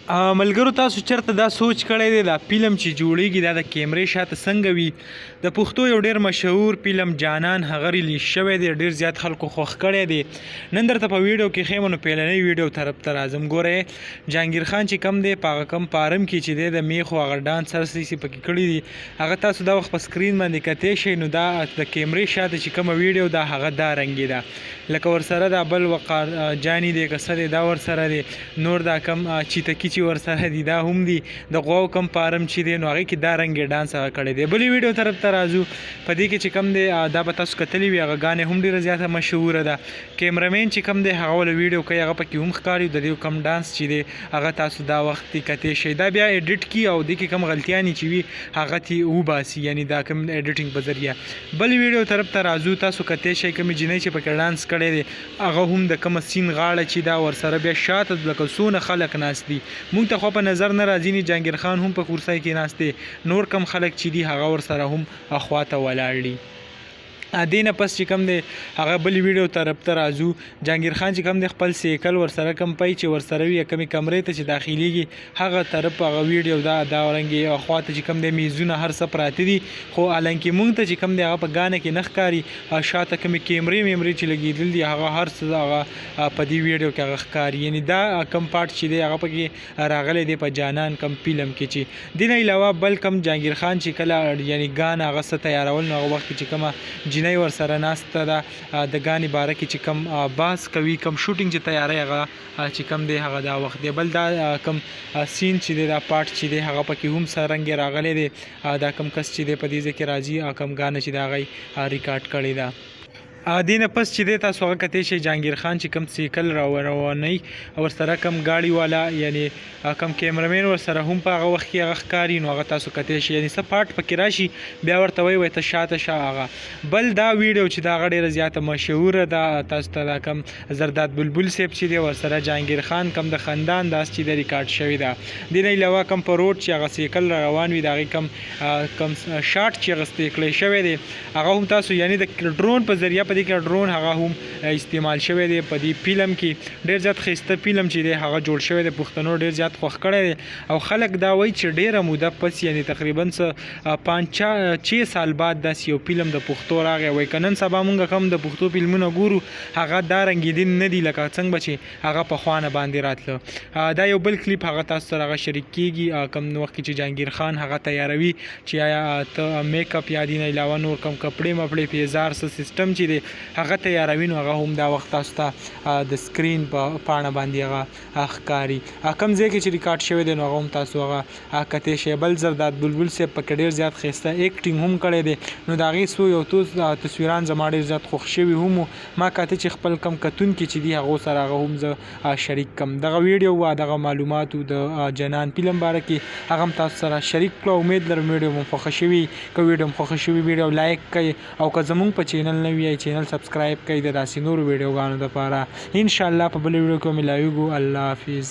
ملګرو تاسو چرته دا سوچ کړی دی دا فلم چې جوړیږي دا د کیمرې شاته څنګه وي د پښتو یو ډیر مشهور فلم جانان هغه ریلیز شوی دی ډیر زیات خلکو خوښ کړی دی نن درته په ویډیو کې ښیم نو پیلنۍ ویډیو طرف ته راځم ګورئ جهانګیر خان چې کم دی په هغه کم پارم کې چې دی د میخو هغه ډانس هر څه پکې کړي دي هغه تاسو دا وخت په سکرین باندې کتی شئ نو دا د کیمرې شاته چې کومه ویډیو دا هغه دا رنګي ده لکه ورسره دا بل وقار جانی دی که څه دی دا ورسره دی نور دا کم چیتکی چې ورسره دي دا هم دي د غواو کم پارم چې دی نو هغې کې دا رنګې ډانس هغه کړی دی بلې ویډیو طرف ته راځو په دې کې چې کم دی دا به تاسو کتلی وي هغه ګانې هم ډېره زیاته مشهوره ده کیمرامین چې کم دی هغه وله ویډیو کوي هغه پکې هم ښکاري د دې کم ډانس چې دی هغه تاسو دا وخت کتی شئ دا بیا ایډیټ کي او دې کې کم غلطیانې چې وي هغه ترې وباسي یعنې دا کم ایډیټینګ په ذریعه بلې ویډیو طرف ته راځو تاسو کتی شئ کومې جینۍ چې پکې ډانس کړی دی هغه هم د کومه سین غاړه چې دا ورسره بیا شاته لکه څونه خلک ناست دي مونږ ته خو په نظر نه راځي نه جهانګیر خان هم په کرسۍ کې ناست دی نور کم خلک چې دي هغه ورسره هم اخواته ولاړ دي دې نه پس چې کوم دی هغه بلې ویډیو طرف ته راځو جهانګیر خان چې کوم دی خپل سیکل ورسره کم پی چې ورسره وي کمې کمرې ته چې داخلیږي هغه طرف هغه ویډیو دا رنګې خواته چې کوم دی میزونه هر څه پراته دي خو حالانکې مونږ ته چې کوم دی هغه په ګانه کې نه ښکاري شاته کومې کیمرې چې لګېدل دي هغه هر څه هغه په دې ویډیو کې هغه ښکاري یعنې دا کم پارټ چې دی هغه پکې راغلی دی په جانان کم فلم کې چې دې نه علاوه بل کم جهانګیر خان چې کله یعنې ګان هغه څه تیارول نو هغه وخت کې چې کومه جنۍ ورسره ناسته ده د ګانې باره کې چې کم باس کوي کم شوټینګ چې تیاری هغه چې کم دی هغه دا وخت دی بل دا کم سین چې دی دا پارټ چې دی هغه پکې هم سرنګې راغلی دی دا کم کس چې دی په دې ځای کې راځي کم ګانه چې د هغه ریکارډ کړې ده دې نه پس چې دی تاسو هغه کتی شئ جهانګیر خان چې کم سیکل روانوي ورسره کم ګاډي والا یعنې کم کیمرامین ورسره هم په هغه وخت کې هغه ښکاري نو هغه تاسو کتی شئ یعنې څه پارټ پکې راشي بیا ورته وایي ته شاته شه هغه بل دا ویډیو چې دا هغه ډېره زیاته مشهوره ده تاسو ته دا کم زرداد بلبل صاحب چې دی ورسره جهانګیر خان کم د خاندان داس چې دی ریکارډ شوی ده دې نه علاوه کم په روډ چې هغه سیکل روان وي د هغې کم شاټ چې اخیستی کړی شوی دی هغه هم تاسو یعنې د ډرون په ذریعه په دې کې ډرون هغه هم استعمال شوی دی په دې فلم کې ډېر زیات ښایسته فلم چې دی هغه جوړ شوی دی پښتنو ډېر زیات خوښ کړی دی او خلک دا وایي چې ډېره موده پس یعنې تقریبا څه 5-6 سال بعد داسې یو فلم د پښتو راغی وایي که نن سبا مونږ کم د پښتو فلمونه ګورو هغه دا رنګېدین نه دي لکه څنګه به چې هغه پخوا نه باندې راتله دا یو بل کلیپ هغه تاسو سره هغه شریک کېږي کم وخت کې چې جهانګیر خان هغه تیاروي چې آیا ته میک اپ یا دې نه علاوه نور کم کپړې مپړې پیزار څه سیسټم چې دی هغه تیاروي نو هغه هم دا وخت تاسو ته د سکرین په پاڼه باندې هغه ښکاري کم ځای کې چې ریکارډ شوی دی نو هغه هم تاسو هغه کتی شئ بل زرداد بلبل صاحب پکې ډېر زیات ښایسته ایکټینګ هم کړی دی نو د هغې څو یو څو تصویران زما ډېر زیات خوښ شوي هم ما کاته چې خپل کم کتونکي چې دي هغو سره هغه هم زه شریک کم دغه ویډیو دغه معلوماتو د جنان فلم باره کې هغه هم تاسو سره شریک کړو امید لرم ویډیو مو خوښه شوي که ویډیو مو خوښه شوي ویډیو لایک کړئ او که زموږ په چینل نه وي چینل سبسکرایب کړئ د داسې نورو ویډیوګانو دپاره انشاءالله په بله ویډیو کې ملاویږو الله حافظ